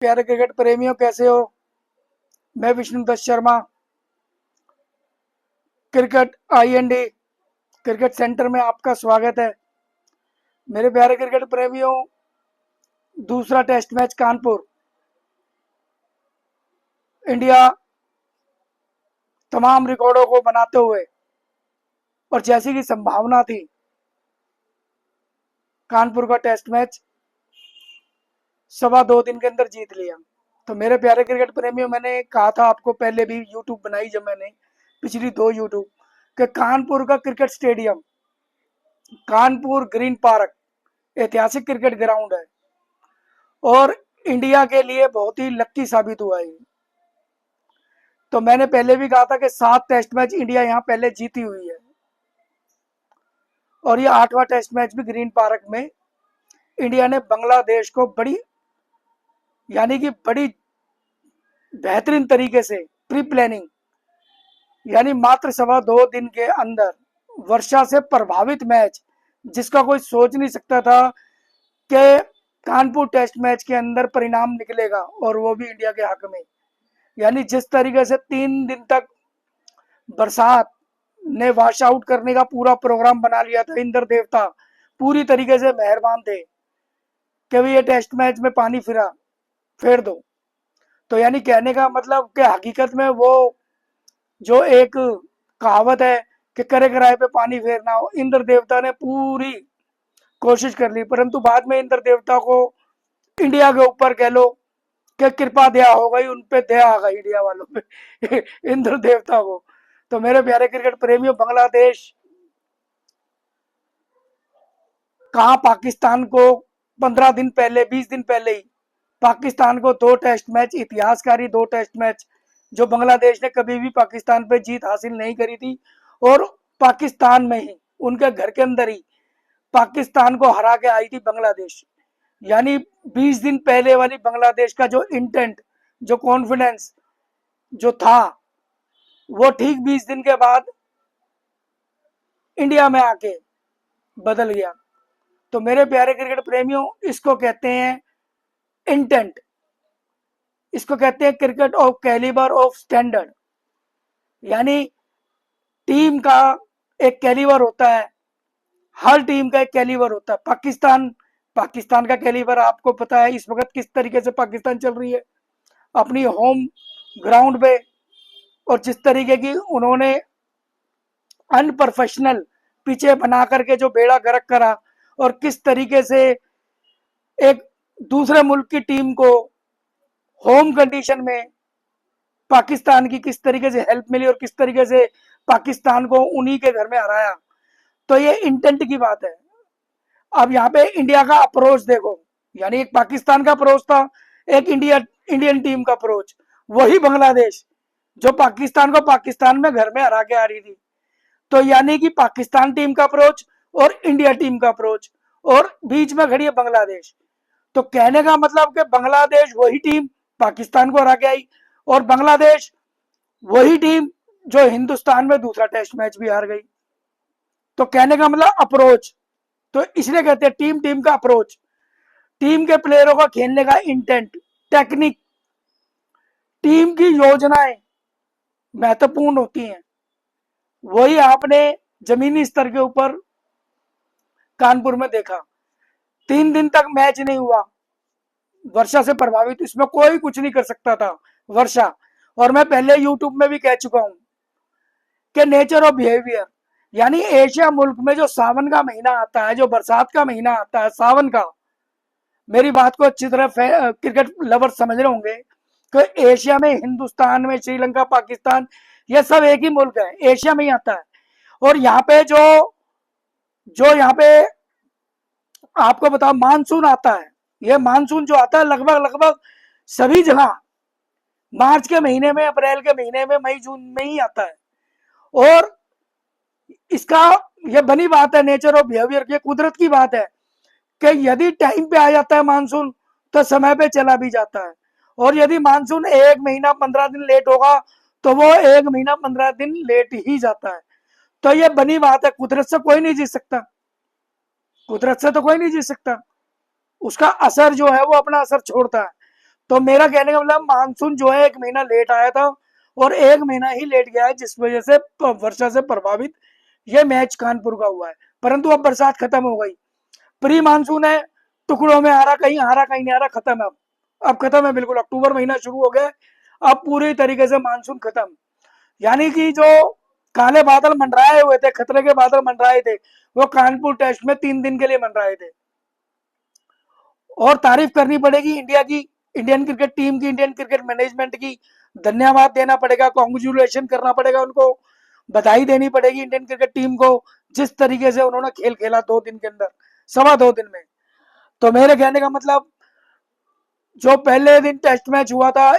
प्यारे क्रिकेट प्रेमियों, कैसे हो? मैं Vishnu Dutt Sharma cricket IND cricket centre में आपका स्वागत है। मेरे प्यारे क्रिकेट प्रेमियों, दूसरा टेस्ट मैच कानपुर, इंडिया तमाम रिकॉर्डों को बनाते हुए और जैसी की संभावना थी, कानपुर का टेस्ट मैच 2.25 दिन के अंदर जीत लिया। तो मेरे प्यारे क्रिकेट प्रेमियों, मैंने कहा था आपको पहले भी, यूट्यूब बनाई जब मैंने पिछली 2 यूट्यूब, कि कानपुर का cricket stadium, Kanpur green park ऐतिहासिक क्रिकेट ग्राउंड है और इंडिया के लिए बहुत ही लकी साबित हुआ है। तो मैंने पहले भी कहा था कि 7 टेस्ट मैच इंडिया यहाँ पहले जीती हुई है और ये 8वां टेस्ट मैच भी ग्रीन पार्क में इंडिया ने बांग्लादेश को बड़ी बेहतरीन तरीके से प्री प्लानिंग, यानी मात्र 2.25 दिन के अंदर वर्षा से प्रभावित मैच, जिसका कोई सोच नहीं सकता था कि कानपुर टेस्ट मैच के अंदर परिणाम निकलेगा और वो भी इंडिया के हक में। यानी जिस तरीके से 3 दिन तक बरसात ने वॉश आउट करने का पूरा प्रोग्राम बना लिया था, इंद्र देवता पूरी तरीके से मेहरबान थे कि भाई ये टेस्ट मैच में पानी फेर दो। तो यानी कहने का मतलब कि हकीकत में वो जो एक कहावत है कि करे कराए पे पानी फेरना, हो इंद्र देवता ने पूरी कोशिश कर ली, परंतु बाद में इंद्र देवता को इंडिया के ऊपर कह लो कि कृपा दया हो गई, उन पे दया आ गई इंडिया वालों पे इंद्र देवता को। तो मेरे प्यारे क्रिकेट प्रेमियों, बांग्लादेश कहा पाकिस्तान को 15 दिन पहले, 20 दिन पहले ही पाकिस्तान को 2 टेस्ट मैच, इतिहासकारी 2 टेस्ट मैच, जो बांग्लादेश ने कभी भी पाकिस्तान पे जीत हासिल नहीं करी थी, और पाकिस्तान में ही, उनके घर के अंदर ही पाकिस्तान को हरा के आई थी बांग्लादेश। यानी 20 दिन पहले वाली बांग्लादेश का जो इंटेंट, जो कॉन्फिडेंस जो था, वो ठीक 20 दिन के बाद इंडिया में आके बदल गया। तो मेरे प्यारे क्रिकेट प्रेमियों, इसको कहते हैं इंटेंट, इसको कहते हैं cricket of calibre of standard. यानी टीम का एक कैलिबर होता है, हर टीम का एक कैलिबर होता है। पाकिस्तान का कैलिबर आपको पता है इस वक्त किस तरीके से पाकिस्तान चल रही है अपनी होम ग्राउंड पे, और जिस तरीके की उन्होंने अनप्रोफेशनल पिचे बना करके जो बेड़ा गर्क करा, और किस तरीके से एक दूसरे मुल्क की टीम को होम कंडीशन में पाकिस्तान की किस तरीके से हेल्प मिली और किस तरीके से पाकिस्तान को उन्हीं के घर में हराया। तो ये इंटेंट की बात है। अब यहाँ पे इंडिया का अप्रोच देखो, यानी एक पाकिस्तान का अप्रोच था, एक इंडियन टीम का अप्रोच। वही बांग्लादेश जो पाकिस्तान को पाकिस्तान में घर में हरा के आ रही थी। तो यानी कि पाकिस्तान टीम का अप्रोच और इंडिया टीम का अप्रोच, और बीच में खड़ी है बांग्लादेश। तो कहने का मतलब कि बांग्लादेश वही टीम पाकिस्तान को हरा के आई, और बांग्लादेश वही टीम जो हिंदुस्तान में दूसरा टेस्ट मैच भी हार गई। तो कहने का मतलब अप्रोच, तो इसलिए कहते हैं टीम का अप्रोच, टीम के प्लेयरों का खेलने का इंटेंट, टेक्निक, टीम की योजनाएं महत्वपूर्ण होती हैं। वही आपने जमीनी स्तर के ऊपर कानपुर में देखा। 3 दिन तक मैच नहीं हुआ, वर्षा से प्रभावित, इसमें कोई कुछ नहीं कर सकता था वर्षा। और मैं पहले यूट्यूब में भी कह चुका हूं कि नेचर ऑफ बिहेवियर, यानी एशिया मुल्क में जो सावन का महीना आता है, जो बरसात का महीना आता है सावन का, मेरी बात को अच्छी तरह क्रिकेट लवर समझ रहे होंगे कि एशिया में, हिंदुस्तान में, श्रीलंका, पाकिस्तान, ये सब एक ही मुल्क है, एशिया में ही आता है। और यहाँ पे जो जो यहाँ पे आपको बताओ मानसून आता है, ये मानसून जो आता है लगभग सभी जगह मार्च के महीने में, अप्रैल के महीने में, मई जून में ही आता है। और इसका ये बनी बात है, नेचर ऑफ बिहेवियर की, कुदरत की बात है कि यदि टाइम पे आ जाता है मानसून तो समय पे चला भी जाता है, और यदि मानसून 1 महीना 15 दिन लेट होगा तो वो 1 महीना 15 दिन लेट ही जाता है। तो ये बनी बात है, कुदरत से कोई नहीं जीत सकता, कुदरत से तो कोई नहीं जीत सकता, उसका असर जो है वो अपना असर छोड़ता है। तो मेरा कहने का मतलब मानसून जो है 1 महीना लेट आया था और 1 महीना ही लेट गया है, जिस वजह से वर्षा से प्रभावित ये मैच कानपुर का हुआ है। परंतु अब बरसात खत्म हो गई, प्री मानसून है, टुकड़ों में आ रहा कहीं नहीं आ रहा, खत्म है अब खत्म है बिल्कुल। अक्टूबर महीना शुरू हो गया, अब पूरी तरीके से मानसून खत्म। यानी कि जो काले बादल मंडराए हुए थे, खतरे के बादल मंडराए थे, वो कानपुर टेस्ट में 3 दिन के लिए मंडराए थे। और तारीफ करनी पड़ेगी इंडिया की, इंडियन क्रिकेट टीम की, इंडियन क्रिकेट मैनेजमेंट की, धन्यवाद देना पड़ेगा, कॉन्ग्रेचुलेशन करना पड़ेगा उनको, बधाई देनी पड़ेगी इंडियन क्रिकेट टीम को, जिस तरीके से उन्होंने खेल खेला 2 दिन के अंदर, 2.25 दिन में। तो मेरे कहने का मतलब, जो पहले दिन टेस्ट मैच हुआ था,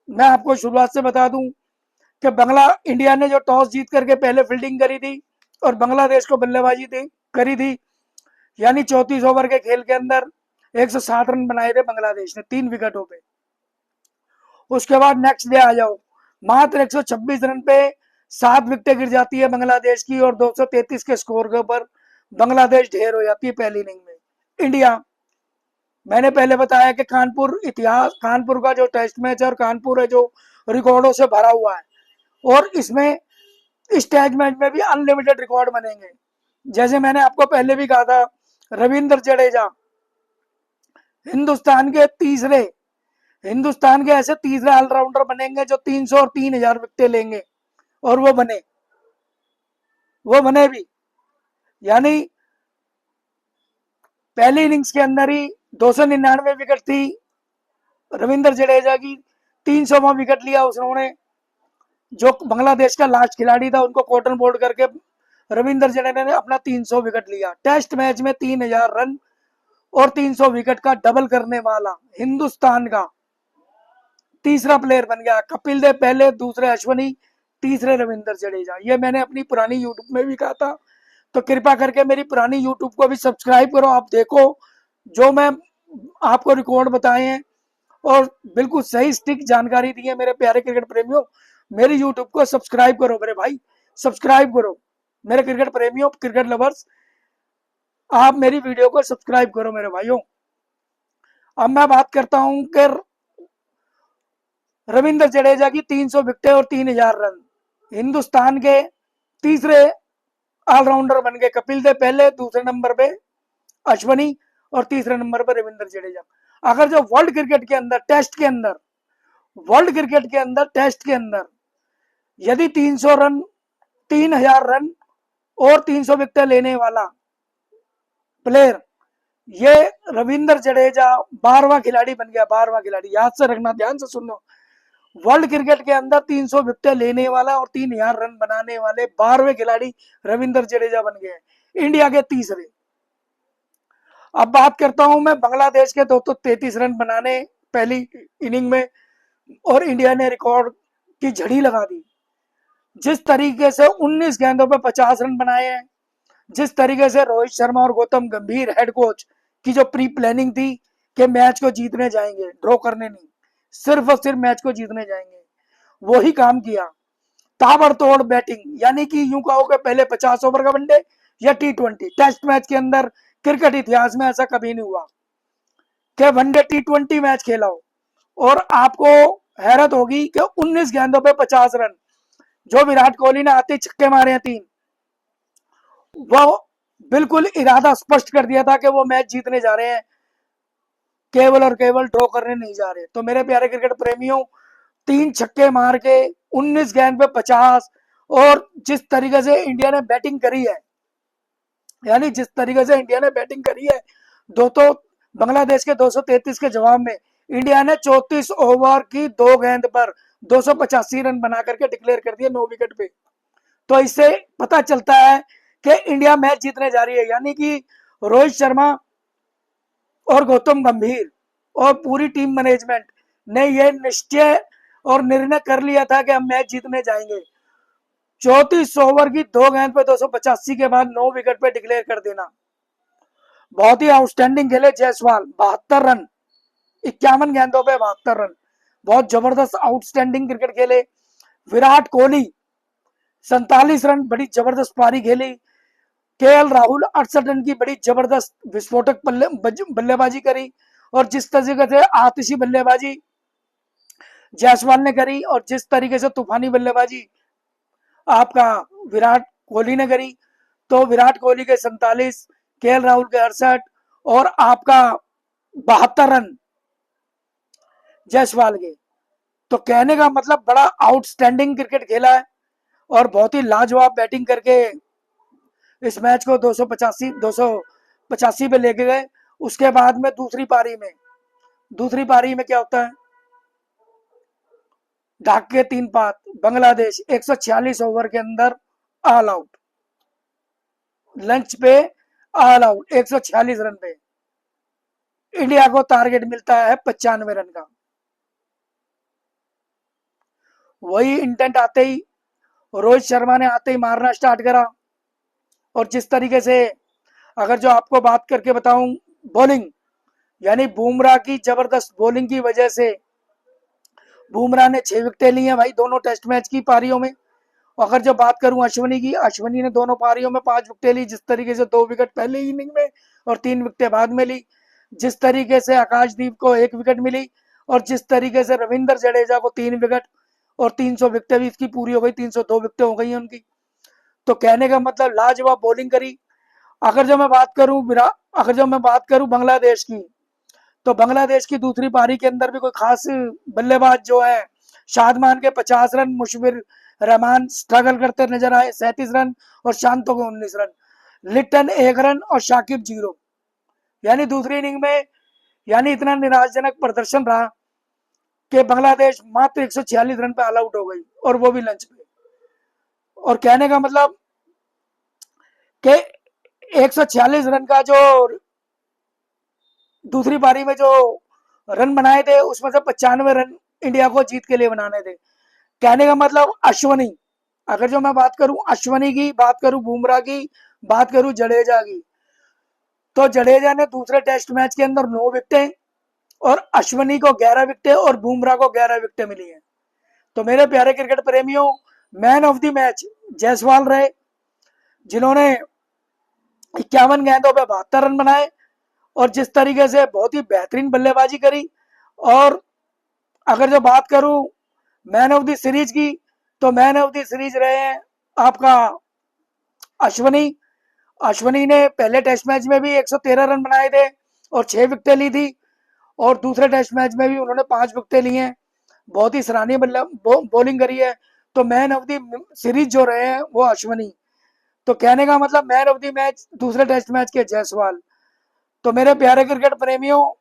मैं आपको शुरुआत से बता दूं कि इंडिया ने जो टॉस जीत करके पहले फील्डिंग करी थी और बांग्लादेश को बल्लेबाजी थी करी थी, यानी 34 ओवर के खेल के अंदर 160 रन बनाए थे बांग्लादेश ने 3 विकेटों पे। उसके बाद नेक्स्ट डे आ जाओ, मात्र 126 रन पे 7 विकेटें गिर जाती है बांग्लादेश की और 233 के स्कोर के ऊपर बांग्लादेश ढेर हो जाती है पहली इनिंग में। इंडिया, मैंने पहले बताया कि कानपुर का जो टेस्ट मैच है और कानपुर है जो रिकॉर्डों से भरा हुआ है, और इसमें इस टेस्ट मैच में भी अनलिमिटेड रिकॉर्ड बनेंगे। जैसे मैंने आपको पहले भी कहा था, रविंद्र जडेजा हिंदुस्तान के ऐसे तीसरे ऑलराउंडर बनेंगे जो 300 और 3000 विकेटें लेंगे, और वो बने भी। यानी पहली इनिंग्स के अंदर ही 299 विकेट थी रविंद्र जडेजा की, 300वां विकेट लिया उसने, जो बांग्लादेश का लास्ट खिलाड़ी था उनको कॉटन बोल्ड करके रविंद्र जडेजा ने अपना 300 विकेट लिया। टेस्ट मैच में 3000 रन और 300 विकेट का डबल करने वाला हिंदुस्तान का तीसरा प्लेयर बन गया। कपिल देव पहले, दूसरे अश्विनी, तीसरे रविंद्र जडेजा। ये मैंने अपनी पुरानी यूट्यूब में भी कहा था, तो कृपया करके मेरी पुरानी यूट्यूब को भी सब्सक्राइब करो, आप देखो जो मैं आपको रिकॉर्ड बताए हैं और बिल्कुल सही स्टिक जानकारी दी है। मेरे प्यारे क्रिकेट प्रेमियों, मेरी यूट्यूब को सब्सक्राइब करो मेरे भाई, सब्सक्राइब करो मेरे क्रिकेट प्रेमियों, क्रिकेट लवर्स, आप मेरी वीडियो को सब्सक्राइब करो मेरे भाइयों। अब मैं बात करता हूं कि रविंद्र जडेजा की 300 विकेटें और 3000 रन, हिंदुस्तान के तीसरे ऑलराउंडर बन गए। कपिल देव पहले, दूसरे नंबर पे अश्विनी और तीसरे नंबर पर रविंद्र जडेजा। अगर जो वर्ल्ड क्रिकेट के अंदर टेस्ट के अंदर यदि 300 रन, 3000 रन और 300 विकेटें लेने वाला प्लेयर, ये रविंद्र जडेजा 12वां खिलाड़ी बन गया। 12वां खिलाड़ी, याद से रखना, ध्यान से सुनो, वर्ल्ड क्रिकेट के अंदर 300 विकेटें लेने वाला और 3000 रन बनाने वाले 12वें खिलाड़ी रविंद्र जडेजा बन गए, इंडिया के तीसरे। अब बात करता हूं मैं बांग्लादेश के 233 रन बनाने पहली इनिंग में, और इंडिया ने रिकॉर्ड की झड़ी लगा दी। जिस तरीके से 19 गेंदों पे 50 रन बनाए हैं, जिस तरीके से रोहित शर्मा और गौतम गंभीर हेड कोच की जो प्री प्लानिंग थी कि मैच को जीतने जाएंगे, ड्रॉ करने नहीं, सिर्फ और सिर्फ मैच को जीतने जाएंगे, वही काम किया। ताबड़तोड़ बैटिंग, यानी कि यूं कहो कि पहले 50 ओवर का वनडे या T20 टेस्ट मैच के अंदर क्रिकेट इतिहास में ऐसा कभी नहीं हुआ कि वनडे T20 मैच खेला हो। और आपको हैरत होगी कि 19 गेंदों पे 50 रन, जो विराट कोहली ने आते छक्के मारे हैं 3, वो बिल्कुल इरादा स्पष्ट कर दिया था कि वो मैच जीतने जा रहे हैं, केवल और केवल ड्रॉ करने नहीं जा रहे। तो मेरे प्यारे क्रिकेट प्रेमियों, 3 छक्के मार के 19 गेंद पे 50, और जिस तरीके से इंडिया ने बैटिंग करी है, यानी जिस तरीके से इंडिया ने बैटिंग करी है, दो तो बांग्लादेश के 233 के जवाब में इंडिया ने 34 ओवर की 2 गेंद पर 285 रन बना करके डिक्लेयर कर दिए 9 विकेट पे। तो इससे पता चलता है कि इंडिया मैच जीतने जा रही है। यानी कि रोहित शर्मा और गौतम गंभीर और पूरी टीम मैनेजमेंट ने यह निश्चय और निर्णय कर लिया था कि हम मैच जीतने जाएंगे। 34 ओवर की 2 गेंद पे 285 के बाद 9 विकेट पे डिक्लेयर कर देना, बहुत ही आउटस्टैंडिंग खेले जायसवाल, 72 रन 51 गेंदों पे 72 रन, बहुत जबरदस्त आउटस्टैंडिंग क्रिकेट खेले। विराट कोहली 47 रन, बड़ी जबरदस्त पारी खेली। केएल राहुल 68 रन की बड़ी जबरदस्त विस्फोटक बल्लेबाजी करी, और जिस तरीके से आतिशी बल्लेबाजी जायसवाल ने करी, और जिस तरीके से तूफानी बल्लेबाजी आपका विराट कोहली ने करी, तो विराट कोहली के 47, केएल राहुल के 68 और आपका 72 रन जायसवाल के। तो कहने का मतलब बड़ा आउटस्टैंडिंग क्रिकेट खेला है और बहुत ही लाजवाब बैटिंग करके इस मैच को 285 पे लेके गए। उसके बाद में दूसरी पारी में क्या होता है, ढाक के 3 पात, बांग्लादेश 146 ओवर के अंदर ऑल आउट, लंच पे ऑल आउट 146 रन पे। इंडिया को टारगेट मिलता है 95 रन का। वही इंटेंट आते ही रोहित शर्मा ने आते ही मारना स्टार्ट करा। और जिस तरीके से अगर जो आपको बात करके बताऊं बॉलिंग, यानी बुमराह की जबरदस्त बॉलिंग की वजह से बुमराह ने 6 विकेटें ली हैं भाई दोनों टेस्ट मैच की पारियों में। अगर जो बात करूं अश्विनी की, अश्विनी ने दोनों पारियों में 5 विकेटें ली, जिस तरीके से 2 विकेट पहले इनिंग में और 3 विकेटें बाद में ली, जिस तरीके से आकाशदीप को 1 विकेट मिली, और जिस तरीके से रविंद्र जडेजा को 3 विकेट, और 300 विकेटें भी इसकी पूरी हो गई, 302 विकेटें हो गई उनकी। तो कहने का मतलब लाजवाब बॉलिंग करी। अगर जो मैं बात करूं बांग्लादेश की, तो बांग्लादेश की दूसरी पारी के अंदर भी कोई खास बल्लेबाज जो है, शादमान के 50 रन, मुशफिर रहमान स्ट्रगल करते नजर आए 37 रन, और शांतो के 19 रन, लिटन 1 रन और शाकिब 0। यानी दूसरी इनिंग में यानी इतना निराशजनक प्रदर्शन रहा कि बांग्लादेश मात्र 146 रन पे ऑल आउट हो गई, और वो भी लंच पे। और कहने का मतलब कि 146 रन का जो दूसरी पारी में जो रन बनाए थे, उसमें से 95 रन इंडिया को जीत के लिए बनाने थे। कहने का मतलब अश्विनी, अगर जो मैं बात करूं अश्विनी की, बात करूं बुमराह की, बात करूं जडेजा की, तो जडेजा ने दूसरे टेस्ट मैच के अंदर 9 विकेटें, और अश्विनी को 11 विकेटें, और बुमराह को 11 विकेटें मिली हैं। तो मेरे प्यारे क्रिकेट प्रेमियों, man of the match Jaiswal रहे, जिन्होंने 51 गेंदों पे 72 रन बनाए, और जिस तरीके से बहुत ही बेहतरीन बल्लेबाजी करी। और अगर जो बात करूं मैन ऑफ द सीरीज की, तो मैन ऑफ द सीरीज रहे हैं आपका अश्विनी। अश्विनी ने पहले टेस्ट मैच में भी 113 रन बनाए थे और 6 विकेटें ली थी, और दूसरे टेस्ट मैच में भी उन्होंने 5 विकेटें ली हैं। बहुत ही सराहनीय बॉलिंग करी है। तो मैन ऑफ द सीरीज जो रहे हैं वो अश्विनी। तो कहने का मतलब मैन ऑफ द मैच दूसरे टेस्ट मैच के जायसवाल। तो मेरे प्यारे क्रिकेट प्रेमियों,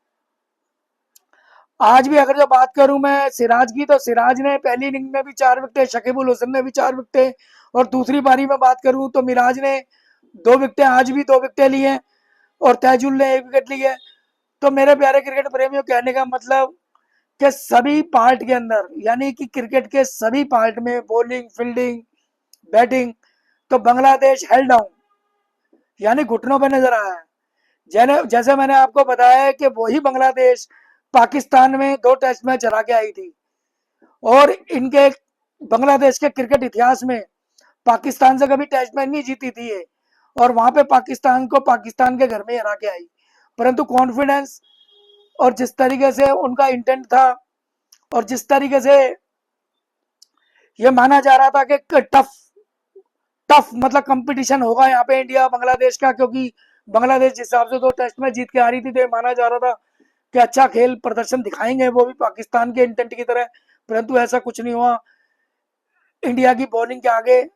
आज भी अगर जो बात करूं मैं सिराज की, तो सिराज ने पहली इनिंग में भी 4 विकेटें, शकीबुल हुसैन ने भी 4 विकेटें, और दूसरी पारी में बात करूं तो मिराज ने 2 विकेटें, आज भी 2 विकेटें ली हैं, और तैजुल ने 1 विकेट ली है। तो मेरे प्यारे क्रिकेट प्रेमियों, कहने का मतलब कि सभी पार्ट के अंदर, यानी कि क्रिकेट के सभी पार्ट में, बॉलिंग, फील्डिंग, बैटिंग, तो बांग्लादेश हेल्ड डाउन, यानी घुटनों पर नजर आया है। जैसे मैंने आपको बताया है कि वही बांग्लादेश पाकिस्तान में 2 टेस्ट मैच हरा के आई थी, और इनके बांग्लादेश के क्रिकेट इतिहास में पाकिस्तान से कभी टेस्ट मैच नहीं जीती थी ये, और वहां पे पाकिस्तान को पाकिस्तान के घर में हरा के आई। परंतु कॉन्फिडेंस, और जिस तरीके से उनका इंटेंट था, और जिस तरीके से ये माना जा रहा था कि टफ टफ मतलब कंपटीशन होगा यहाँ पे इंडिया बांग्लादेश का, क्योंकि बांग्लादेश जिस हिसाब से 2 टेस्ट में जीत के आ रही थी, तो ये माना जा रहा था कि अच्छा खेल प्रदर्शन दिखाएंगे वो भी पाकिस्तान के इंटेंट की तरह। परंतु ऐसा कुछ नहीं हुआ। इंडिया की बॉलिंग के आगे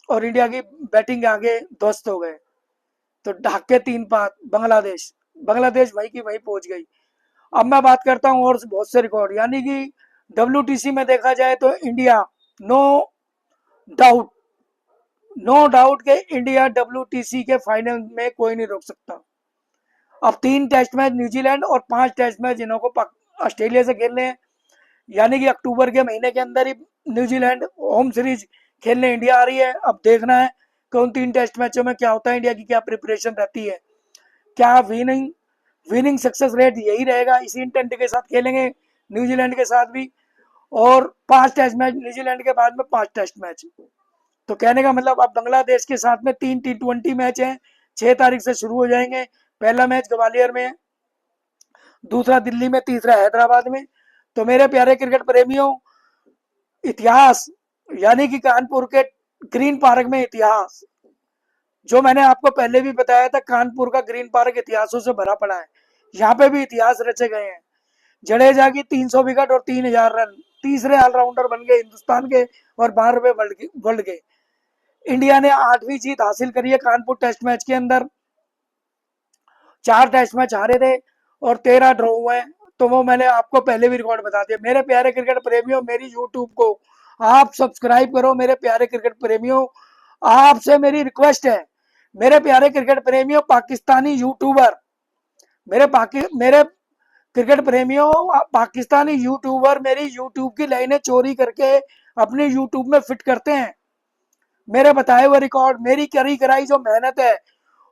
और इंडिया की बैटिंग के आगे ध्वस्त हो गए। तो ढाक के 3 पात बांग्लादेश, बांग्लादेश वहीं की वहीं पहुंच गई। अब मैं बात करता हूं और बहुत से रिकॉर्ड, यानी कि WTC में देखा जाए तो India, no doubt, no doubt के इंडिया WTC के फाइनल में कोई नहीं रोक सकता। अब 3 टेस्ट मैच न्यूजीलैंड और 5 टेस्ट मैच इन्हों को ऑस्ट्रेलिया से खेलने हैं, यानी कि अक्टूबर के महीने के अंदर ही न्यूजीलैंड होम सीरीज खेलने इंडिया आ रही है। अब देखना है कि उन 3 टेस्ट मैचों में क्या होता है, इंडिया की क्या प्रिपरेशन रहती है, क्या विनिंग सक्सेस रेट यही रहेगा, इसी इंटेंट के साथ खेलेंगे न्यूजीलैंड के साथ भी। और 5 टेस्ट मैच न्यूजीलैंड के बाद में 5 टेस्ट मैच। तो कहने का मतलब अब बांग्लादेश के साथ में 3 T20 मैच हैं, 6 तारीख से शुरू हो जाएंगे। पहला मैच ग्वालियर में, दूसरा दिल्ली में, तीसरा हैदराबाद में। तो मेरे प्यारे क्रिकेट प्रेमियों, इतिहास, यानी कि कानपुर के ग्रीन पार्क में इतिहास, जो मैंने आपको पहले भी बताया था, कानपुर का ग्रीन पार्क इतिहासों से भरा पड़ा है। यहाँ पे भी इतिहास रचे गए हैं। जडेजा की 300 विकेट और 3000 रन, तीसरे ऑलराउंडर बन गए हिंदुस्तान के और 12वें वर्ल्ड के। इंडिया ने 8वीं जीत हासिल करी है कानपुर टेस्ट मैच के अंदर। 4 टेस्ट मैच हारे थे और 13 ड्रॉ हुए। तो वो मैंने आपको पहले भी रिकॉर्ड बता दिया। मेरे प्यारे क्रिकेट प्रेमियों, मेरी यूट्यूब को आप सब्सक्राइब करो। मेरे प्यारे क्रिकेट प्रेमियों, आपसे मेरी रिक्वेस्ट है, मेरे प्यारे क्रिकेट प्रेमियों, पाकिस्तानी यूट्यूबर, मेरे क्रिकेट प्रेमियों, पाकिस्तानी यूट्यूबर मेरी यूट्यूब की लाइनें चोरी करके अपने यूट्यूब में फिट करते हैं। मेरे बताए हुए रिकॉर्ड, मेरी करी कराई जो मेहनत है,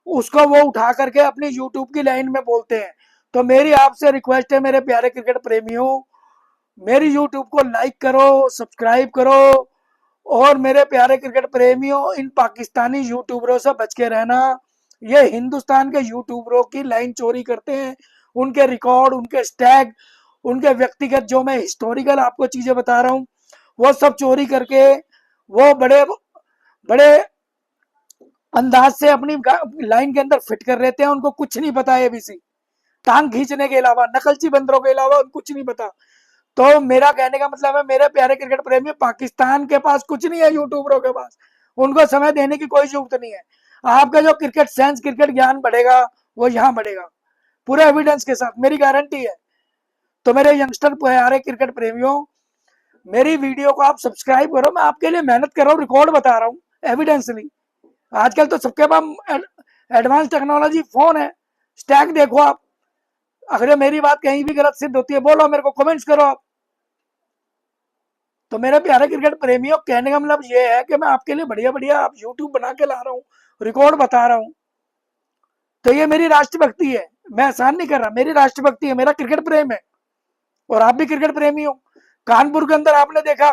उसको वो उठा करके अपनी यूट्यूब की लाइन में बोलते हैं। तो मेरी आपसे रिक्वेस्ट है मेरे प्यारे क्रिकेट प्रेमियों, मेरी यूट्यूब को लाइक करो, सब्सक्राइब करो। और मेरे प्यारे क्रिकेट प्रेमियों, इन पाकिस्तानी यूट्यूबरों से बच के रहना। ये हिंदुस्तान के यूट्यूबरों की लाइन चोरी करते हैं। उनके रिकॉर्ड, उनके स्टैग, उनके व्यक्तिगत जो मैं हिस्टोरिकल आपको चीजें बता रहा हूँ, वो सब चोरी करके वो बड़े बड़े अंदाज से अपनी लाइन के अंदर फिट कर लेते हैं। उनको कुछ नहीं पता है एबीसी, टांग खींचने के अलावा, नकलची बंदरों के अलावा उनको कुछ नहीं पता। तो मेरा कहने का मतलब है, मेरे प्यारे क्रिकेट प्रेमी, पाकिस्तान के पास कुछ नहीं है यूट्यूबरों के पास, उनको समय देने की कोई जरूरत नहीं है। आपका जो क्रिकेट सेंस, क्रिकेट ज्ञान बढ़ेगा, वो यहाँ बढ़ेगा पूरे एविडेंस के साथ, मेरी गारंटी है। तो मेरे यंगस्टर प्यारे क्रिकेट प्रेमियों, मेरी वीडियो को आप सब्सक्राइब करो। मैं आपके लिए मेहनत कर रहा हूँ, रिकॉर्ड बता रहा हूँ एविडेंसली। आजकल तो सबके पास एडवांस टेक्नोलॉजी फोन है, स्टैक देखो आप। अगर मेरी बात कहीं भी गलत सिद्ध होती है, बोलो, मेरे को कमेंट्स करो आप। तो मेरे प्यारे क्रिकेट प्रेमियों, कहने का मतलब ये है कि मैं आपके लिए बढ़िया बढ़िया आप यूट्यूब बना के ला रहा हूँ, रिकॉर्ड बता रहा हूँ। तो ये मेरी राष्ट्रभक्ति है, मैं एहसान नहीं कर रहा, मेरी राष्ट्रभक्ति है, मेरा क्रिकेट प्रेम है। और आप भी क्रिकेट प्रेमी हो। कानपुर के अंदर आपने देखा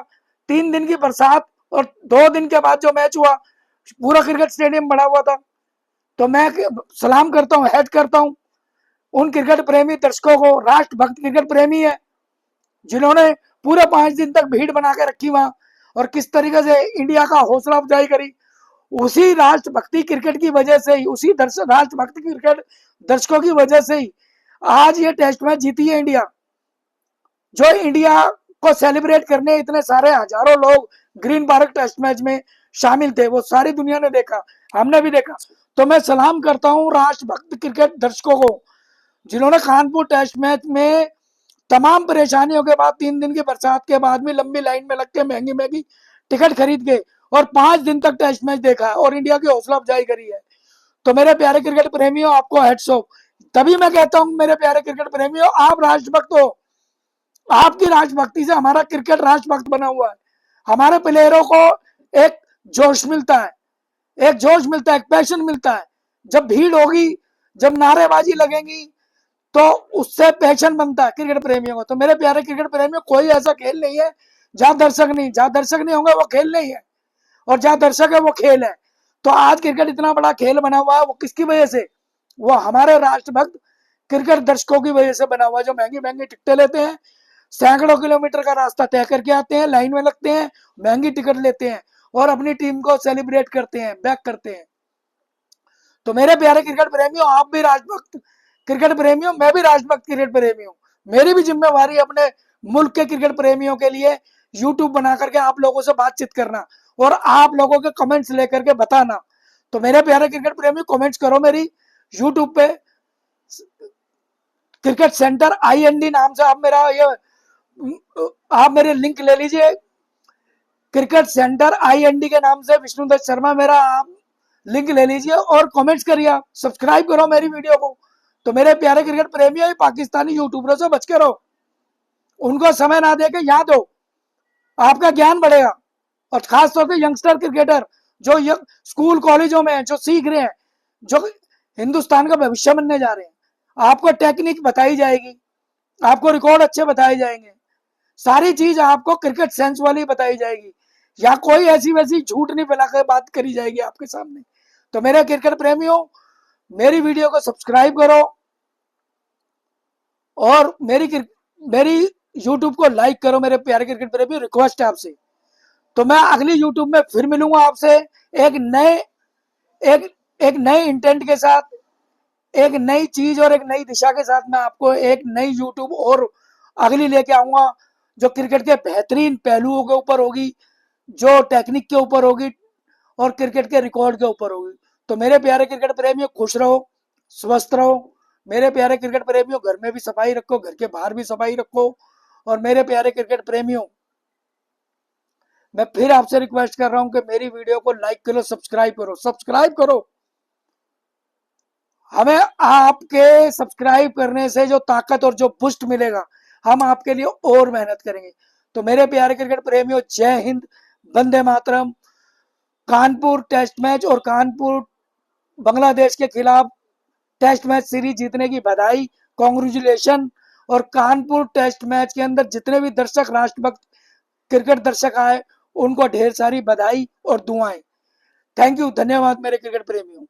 3 दिन की बरसात और 2 दिन के बाद जो मैच हुआ, पूरा क्रिकेट स्टेडियम बना हुआ था। तो मैं सलाम करता हूँ, हेड करता हूँ उन क्रिकेट प्रेमी दर्शकों को, राष्ट्रभक्त क्रिकेट प्रेमी है, जिन्होंने पूरे 5 दिन तक भीड़ बना के रखी वहां और किस तरीके से इंडिया का हौसला अफजाई करी। उसी राष्ट्रभक्ति क्रिकेट की वजह से ही, उसी राष्ट्रभक्ति क्रिकेट दर्शकों की वजह से ही आज ये टेस्ट मैच जीती है इंडिया। जो इंडिया को सेलिब्रेट करने इतने सारे हजारों लोग ग्रीन पार्क टेस्ट मैच में शामिल थे, वो सारी दुनिया ने देखा, हमने भी देखा। तो मैं सलाम करता हूं राष्ट्रभक्त क्रिकेट दर्शकों को, जिन्होंने कानपुर टेस्ट मैच में तमाम परेशानियों के बाद, 3 दिन की बरसात के बाद भी लंबी लाइन में लग के महंगी महंगी टिकट खरीद के और 5 दिन तक टेस्ट मैच देखा है और इंडिया की हौसला अफजाई करी है। तो मेरे प्यारे क्रिकेट प्रेमियों, आपको हेड्स ऑफ। तभी मैं कहता हूं मेरे प्यारे क्रिकेट प्रेमियों, आप राष्ट्रभक्त हो। आपकी राष्ट्रभक्ति से हमारा क्रिकेट राष्ट्रभक्त बना हुआ है। हमारे प्लेयरों को एक जोश मिलता है, एक जोश मिलता है, एक पैशन मिलता है। जब भीड़ होगी, जब नारेबाजी लगेंगी, तो उससे पैशन बनता है क्रिकेट प्रेमियों को। तो मेरे प्यारे क्रिकेट प्रेमियों, कोई ऐसा खेल नहीं है जहां दर्शक नहीं, जहां दर्शक नहीं होंगे वो खेल नहीं है, और जहां दर्शक है वो खेल है। तो आज क्रिकेट इतना बड़ा खेल बना हुआ है, वो किसकी वजह से? वो हमारे राष्ट्रभक्त क्रिकेट दर्शकों की वजह से बना हुआ है, जो महंगी महंगी टिकटें लेते हैं, सैकड़ों किलोमीटर का रास्ता तय करके आते हैं, लाइन में लगते हैं, महंगी टिकट लेते हैं और अपनी टीम को सेलिब्रेट करते हैं, बैक करते हैं। तो मेरे प्यारे क्रिकेट प्रेमियों, आप भी राष्ट्रभक्त क्रिकेट प्रेमियों, मैं भी राष्ट्रभक्त क्रिकेट प्रेमी हूं। मेरी भी जिम्मेवारी अपने मुल्क के क्रिकेट प्रेमियों के लिए यूट्यूब बना करके आप लोगों से बातचीत करना और आप लोगों के कमेंट्स लेकर के बताना। तो मेरे प्यारे क्रिकेट प्रेमी, कमेंट्स करो मेरी यूट्यूब पे, क्रिकेट सेंटर IND नाम से आप मेरे लिंक ले लीजिए। क्रिकेट सेंटर IND के नाम से विष्णुदत्त शर्मा मेरा आप लिंक ले लीजिए और कमेंट्स करिए, सब्सक्राइब करो मेरी वीडियो को। तो मेरे प्यारे क्रिकेट प्रेमियों, पाकिस्तानी यूट्यूबरों से बच के रहो, उनको समय ना दे के याद दो, आपका ज्ञान बढ़ेगा। और खासतौर से यंगस्टर क्रिकेटर जो स्कूल कॉलेजों में जो सीख रहे हैं, जो हिंदुस्तान का भविष्य बनने जा रहे हैं, आपको टेक्निक बताई जाएगी, आपको रिकॉर्ड अच्छे बताए जाएंगे, सारी चीज आपको क्रिकेट सेंस वाली बताई जाएगी, या कोई ऐसी वैसी झूठ नहीं फैला कर बात करी जाएगी आपके सामने। तो मेरे क्रिकेट प्रेमियों, मेरी वीडियो को सब्सक्राइब करो और मेरी यूट्यूब को लाइक करो। मेरे प्यारे क्रिकेट प्रेमियों, रिक्वेस्ट है आपसे। तो मैं अगली यूट्यूब में फिर मिलूंगा आपसे एक नए एक एक नए इंटेंट के साथ, एक नई चीज और एक नई दिशा के साथ। मैं आपको एक नई यूट्यूब और अगली लेके आऊंगा, जो क्रिकेट के बेहतरीन पहलुओं के ऊपर होगी, जो टेक्निक के ऊपर होगी और क्रिकेट के रिकॉर्ड के ऊपर होगी। तो मेरे प्यारे क्रिकेट प्रेमियों, खुश रहो, स्वस्थ रहो। मेरे प्यारे क्रिकेट प्रेमियों, घर में भी सफाई रखो, घर के बाहर भी सफाई रखो। और मेरे प्यारे क्रिकेट प्रेमियों, मैं फिर आपसे रिक्वेस्ट कर रहा हूं कि मेरी वीडियो को लाइक करो, सब्सक्राइब करो, सब्सक्राइब करो। हमें आपके सब्सक्राइब करने से जो ताकत और जो पुष्ट मिलेगा, हम आपके लिए और मेहनत करेंगे। तो मेरे प्यारे क्रिकेट प्रेमियों, जय हिंद, वंदे मातरम। कानपुर टेस्ट मैच और कानपुर बांग्लादेश के खिलाफ टेस्ट मैच सीरीज जीतने की बधाई, कॉन्ग्रेचुलेशन। और कानपुर टेस्ट मैच के अंदर जितने भी दर्शक, राष्ट्रभक्त क्रिकेट दर्शक आए, उनको ढेर सारी बधाई और दुआएं। थैंक यू, धन्यवाद मेरे क्रिकेट प्रेमियों।